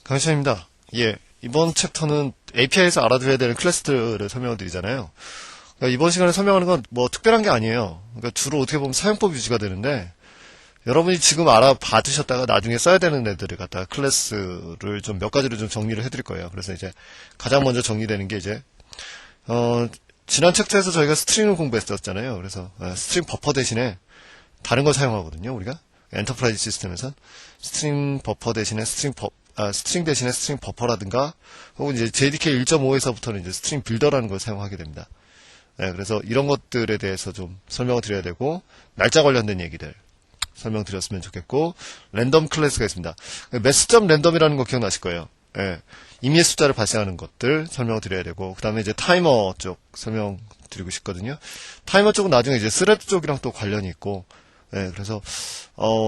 강시현입니다. 예, 이번 챕터는 API에서 알아둬야 되는 클래스들을 설명을 드리잖아요. 그러니까 이번 시간에 설명하는 건 뭐 특별한 게 아니에요. 그러니까 주로 어떻게 보면 사용법 유지가 되는데, 여러분이 지금 알아봐두셨다가 나중에 써야 되는 애들을 갖다가 클래스를 좀 몇 가지로 좀 정리를 해드릴 거예요. 그래서 이제 가장 먼저 정리되는 게 이제, 지난 챕터에서 저희가 스트링을 공부했었잖아요. 그래서 스트링 버퍼 대신에 다른 걸 사용하거든요, 우리가. 엔터프라이즈 시스템에선 스트링 버퍼 대신에 스트링 대신에 스트링 버퍼라든가, 혹은 이제 JDK 1.5에서부터는 이제 스트링 빌더라는 걸 사용하게 됩니다. 네, 그래서 이런 것들에 대해서 좀 설명을 드려야 되고, 날짜 관련된 얘기들 설명드렸으면 좋겠고, 랜덤 클래스가 있습니다. 매스.랜덤이라는 거 기억나실 거예요. 예, 임의의 숫자를 발생하는 것들 설명을 드려야 되고, 그 다음에 이제 타이머 쪽 설명드리고 싶거든요. 타이머 쪽은 나중에 이제 스레드 쪽이랑 또 관련이 있고, 예, 그래서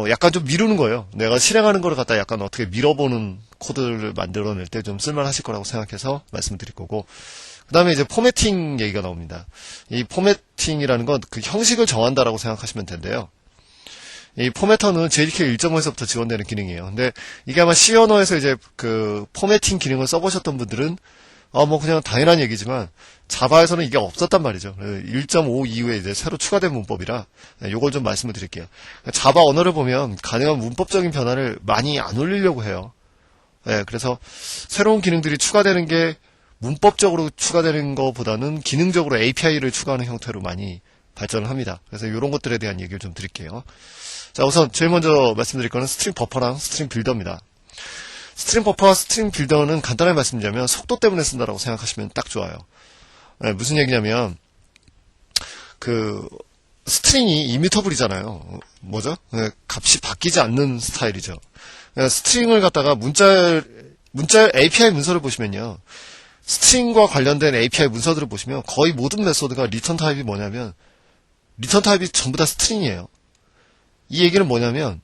약간 좀 미루는 거예요. 내가 실행하는 거를 갖다 약간 어떻게 밀어보는 코드를 만들어낼 때 좀 쓸만하실 거라고 생각해서 말씀을 드릴 거고, 그 다음에 이제 포매팅 얘기가 나옵니다. 이 포매팅이라는 건 그 형식을 정한다라고 생각하시면 된대요. 이 포매터는 JDK 1.5에서부터 지원되는 기능이에요. 근데 이게 아마 C 언어에서 이제 그 포매팅 기능을 써보셨던 분들은 뭐 그냥 당연한 얘기지만 자바에서는 이게 없었단 말이죠. 1.5 이후에 이제 새로 추가된 문법이라 요걸 좀 말씀을 드릴게요. 자바 언어를 보면 가능한 문법적인 변화를 많이 안 올리려고 해요. 네, 그래서 새로운 기능들이 추가되는 게 문법적으로 추가되는 것보다는 기능적으로 API를 추가하는 형태로 많이 발전을 합니다. 그래서 이런 것들에 대한 얘기를 좀 드릴게요. 자, 우선 제일 먼저 말씀드릴 거는 스트링 버퍼랑 스트링 빌더입니다. 스트링 버퍼와 스트링 빌더는 간단하게 말씀드리자면 속도 때문에 쓴다라고 생각하시면 딱 좋아요. 네, 무슨 얘기냐면 스트링이 이뮤터블이잖아요. 뭐죠? 네, 값이 바뀌지 않는 스타일이죠. 스트링을 갖다가 문자 API 문서를 보시면요. 스트링과 관련된 API 문서들을 보시면 거의 모든 메소드가 리턴 타입이 뭐냐면 리턴 타입이 전부 다 스트링이에요. 이 얘기는 뭐냐면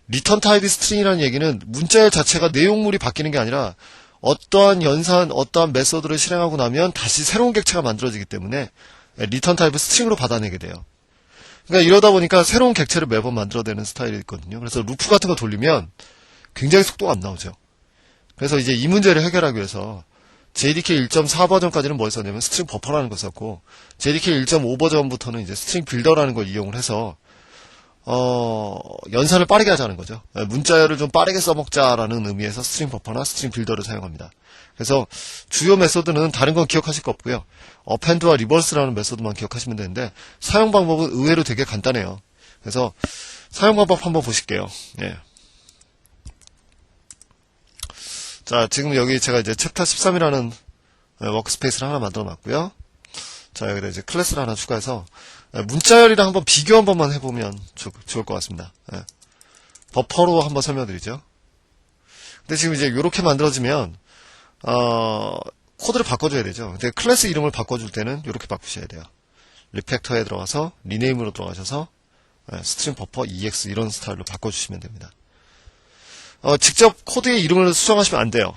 리턴 타입이 스트링이라는 얘기는 문자 자체가 내용물이 바뀌는 게 아니라 어떠한 어떠한 메소드를 실행하고 나면 다시 새로운 객체가 만들어지기 때문에 리턴 타입을 스트링으로 받아내게 돼요. 그러니까 이러다 보니까 새로운 객체를 매번 만들어내는 스타일이 있거든요. 그래서 루프 같은 거 돌리면 굉장히 속도가 안 나오죠. 그래서 이제 이 문제를 해결하기 위해서 JDK 1.4 버전까지는 뭘 썼냐면 스트링 버퍼라는 걸 썼고, JDK 1.5 버전부터는 이제 스트링 빌더라는 걸 이용을 해서 연산을 빠르게 하자는 거죠. 문자열을 좀 빠르게 써먹자라는 의미에서 스트링 버퍼나 스트링 빌더를 사용합니다. 그래서 주요 메소드는 다른 건 기억하실 거 없고요. 어펜드와 리버스라는 메소드만 기억하시면 되는데, 사용 방법은 의외로 되게 간단해요. 그래서 사용 방법 한번 보실게요. 예. 자, 지금 여기 제가 이제 챕터 13이라는 워크스페이스를 하나 만들어 놨고요. 자, 여기다 이제 클래스를 하나 추가해서 문자열이랑 한번 비교 한 번만 해보면 좋을 것 같습니다. 예. 버퍼로 한번 설명드리죠. 근데 지금 이제 이렇게 만들어지면 코드를 바꿔줘야 되죠. 근데 클래스 이름을 바꿔줄 때는 이렇게 바꾸셔야 돼요. 리팩터에 들어가서 리네임으로 들어가셔서 스트링 버퍼 EX 이런 스타일로 바꿔주시면 됩니다. 직접 코드의 이름을 수정하시면 안 돼요.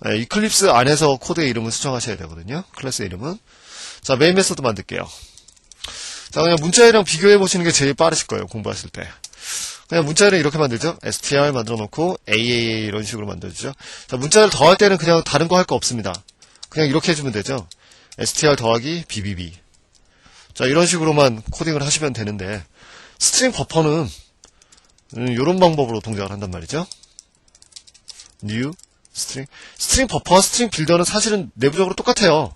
이클립스 안에서 코드의 이름을 수정하셔야 되거든요. 클래스 이름은. 자, 메인 메소드 만들게요. 자, 그냥 문자열이랑 비교해 보시는 게 제일 빠르실 거예요, 공부하실 때. 그냥 문자열은 이렇게 만들죠. str 만들어 놓고 aaa 이런 식으로 만들죠. 자, 문자열 더할 때는 그냥 다른 거 할 거 없습니다. 그냥 이렇게 해주면 되죠. str 더하기 bbb. 자, 이런 식으로만 코딩을 하시면 되는데, 스트링 버퍼는 이런 방법으로 동작을 한단 말이죠. new 스트링 버퍼와 스트링 빌더는 사실은 내부적으로 똑같아요.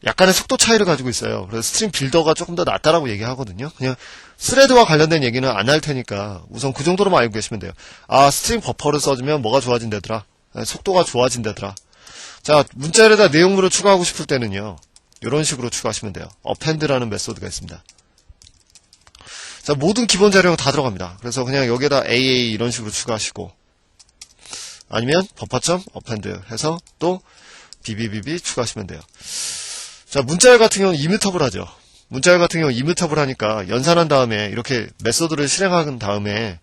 약간의 속도 차이를 가지고 있어요. 그래서 스트링 빌더가 조금 더 낫다라고 얘기하거든요. 그냥 스레드와 관련된 얘기는 안 할 테니까 우선 그 정도로만 알고 계시면 돼요. 스트링 버퍼를 써주면 뭐가 좋아진다더라. 속도가 좋아진다더라. 자, 문자열에다 내용물을 추가하고 싶을 때는요. 이런 식으로 추가하시면 돼요. append라는 메소드가 있습니다. 자, 모든 기본 자료가 다 들어갑니다. 그래서 그냥 여기에다 AA 이런 식으로 추가하시고, 아니면 buffer.append 해서 또 bbb 추가하시면 돼요. 자, 문자열 같은 경우는 이뮤터블 하죠. 문자열 같은 경우는 이뮤터블 하니까 연산한 다음에 이렇게 메소드를 실행한 다음에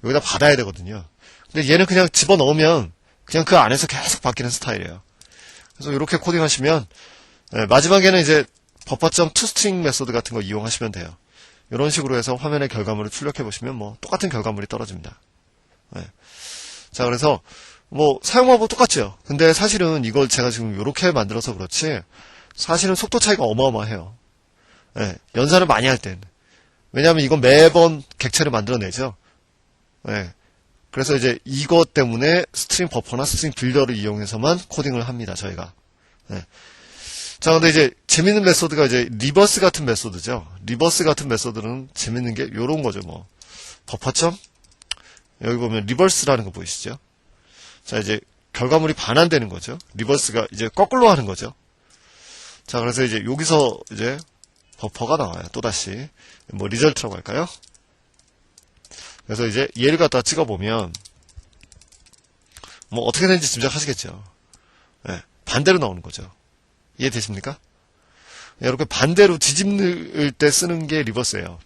여기다 받아야 되거든요. 근데 얘는 그냥 집어넣으면 그냥 그 안에서 계속 바뀌는 스타일이에요. 그래서 이렇게 코딩하시면 마지막에는 이제 buffer.toString 메소드 같은 거 이용하시면 돼요. 이런 식으로 해서 화면의 결과물을 출력해 보시면 뭐 똑같은 결과물이 떨어집니다. 자, 자, 그래서 뭐 사용 방법 똑같죠. 근데 사실은 이걸 제가 지금 이렇게 만들어서 그렇지 사실은 속도 차이가 어마어마해요. 예, 연산을 많이 할 땐. 왜냐하면 이건 매번 객체를 만들어내죠. 예, 그래서 이제 이것 때문에 스트링 버퍼나 스트링 빌더를 이용해서만 코딩을 합니다, 저희가. 예. 자, 근데 이제 재밌는 메소드가 이제 리버스 같은 메소드죠. 리버스 같은 메소드는 재밌는 게 요런 거죠, 뭐. 버퍼점? 여기 보면 리버스라는 거 보이시죠? 자, 이제 결과물이 반환되는 거죠. 리버스가 이제 거꾸로 하는 거죠. 자, 그래서 이제 여기서 이제 버퍼가 나와요. 또다시. 뭐 리절트라고 할까요? 그래서 이제 얘를 갖다 찍어보면 뭐 어떻게 되는지 짐작하시겠죠. 네, 반대로 나오는 거죠. 이해되십니까? 이렇게 반대로 뒤집을 때 쓰는 게 리버스예요.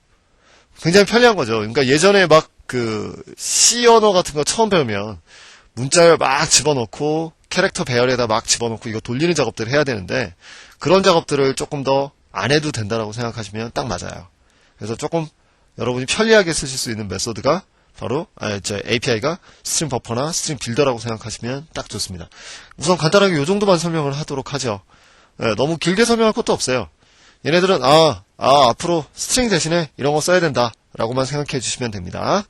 굉장히 편리한 거죠. 그러니까 예전에 막 그 C 언어 같은 거 처음 배우면 문자를 막 집어넣고 캐릭터 배열에다 막 집어넣고 이거 돌리는 작업들을 해야 되는데 그런 작업들을 조금 더 안 해도 된다라고 생각하시면 딱 맞아요. 그래서 조금 여러분이 편리하게 쓰실 수 있는 메소드가 바로 API가 스트링 버퍼나 스트링 빌더라고 생각하시면 딱 좋습니다. 우선 간단하게 이 정도만 설명을 하도록 하죠. 네, 너무 길게 설명할 것도 없어요. 얘네들은 앞으로 스트링 대신에 이런 거 써야 된다 라고만 생각해 주시면 됩니다.